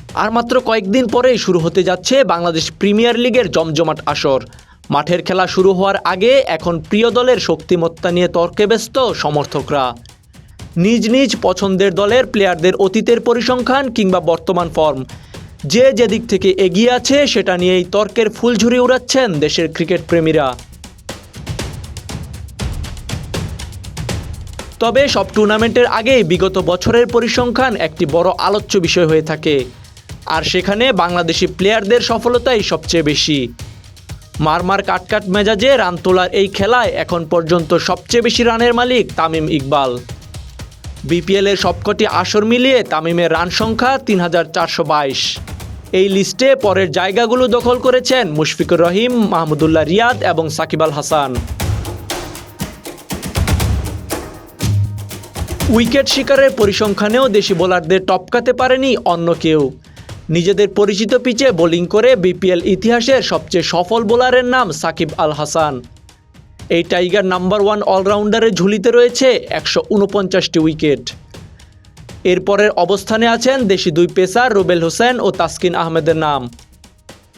আর মাত্র কয়েকদিন পরেই শুরু হতে যাচ্ছে বাংলাদেশ প্রিমিয়ার লিগের জমজমাট আসর। মাঠের খেলা শুরু হওয়ার আগে এখন প্রিয় দলের শক্তিমত্তা নিয়ে তর্কে ব্যস্ত সমর্থকরা। নিজ নিজ পছন্দের দলের প্লেয়ারদের অতীতের পরিসংখ্যান কিংবা বর্তমান ফর্ম যে যেদিক থেকে এগিয়ে আছে সেটা নিয়েই তর্কের ফুলঝুরি উড়াচ্ছেন দেশের ক্রিকেট প্রেমীরা। তবে সব টুর্নামেন্টের আগেই বিগত বছরের পরিসংখ্যান একটি বড় আলোচ্য বিষয় হয়ে থাকে, আর সেখানে বাংলাদেশি প্লেয়ারদের সফলতাই সবচেয়ে বেশি। মারমার কাটকাট মেজাজে রান তোলার এই খেলায় এখন পর্যন্ত সবচেয়ে বেশি রানের মালিক তামিম ইকবাল। বিপিএলের সবকটি আসর মিলিয়ে তামিমের রান সংখ্যা ৩,৪২২। এই লিস্টে পরের জায়গাগুলো দখল করেছেন মুশফিকুর রহিম, মাহমুদুল্লাহ রিয়াদ এবং সাকিব আল হাসান। উইকেট শিকারের পরিসংখ্যানেও দেশি বোলারদের টপকাতে পারেনি অন্য কেউ। নিজেদের পরিচিত পিচে বোলিং করে বিপিএল ইতিহাসের সবচেয়ে সফল বোলারের নাম সাকিব আল হাসান। এই টাইগার নাম্বার 1 অলরাউন্ডারের ঝুলিতে রয়েছে ১৪৯টি উইকেট। এরপরের অবস্থানে আছেন দেশি দুই পেসার রুবেল হোসেন ও তাসকিন আহমেদের নাম।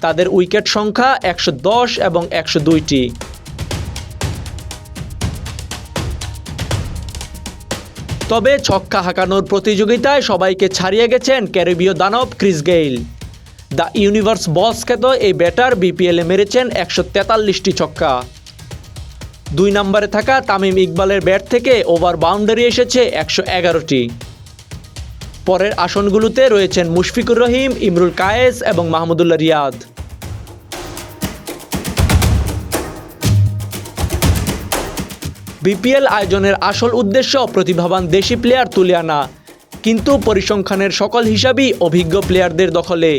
তাদের উইকেট সংখ্যা ১১০ এবং ১০২টি। তবে ছক্কা হাঁকানোর প্রতিযোগিতায় সবাইকে ছাড়িয়ে গেছেন ক্যারিবীয় দানব ক্রিস গেইল। দ্য ইউনিভার্স বস খ্যাত এই ব্যাটার বিপিএলে মেরেছেন ১৪৩টি ছক্কা। ২ নম্বরে থাকা তামিম ইকবালের ব্যাট থেকে ওভার বাউন্ডারি এসেছে ১১১টি। পরের আসনগুলোতে রয়েছেন মুশফিকুর রহিম, ইমরুল কায়েস এবং মাহমুদুল্লাহ রিয়াদ। বিপিএল আয়োজনের আসল উদ্দেশ্য প্রতিভাবান দেশি প্লেয়ার তুলে আনা, কিন্তু পরিসংখ্যানের সকল হিসাবই অভিজ্ঞ প্লেয়ারদের দখলে।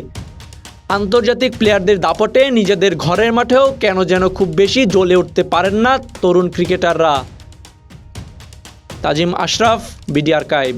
আন্তর্জাতিক প্লেয়ারদের দাপটে নিজেদের ঘরের মাঠেও কেন যেন খুব বেশি জ্বলে উঠতে পারেন না তরুণ ক্রিকেটাররা। তাজিম আশরাফ, বিডি আর্কাইভ।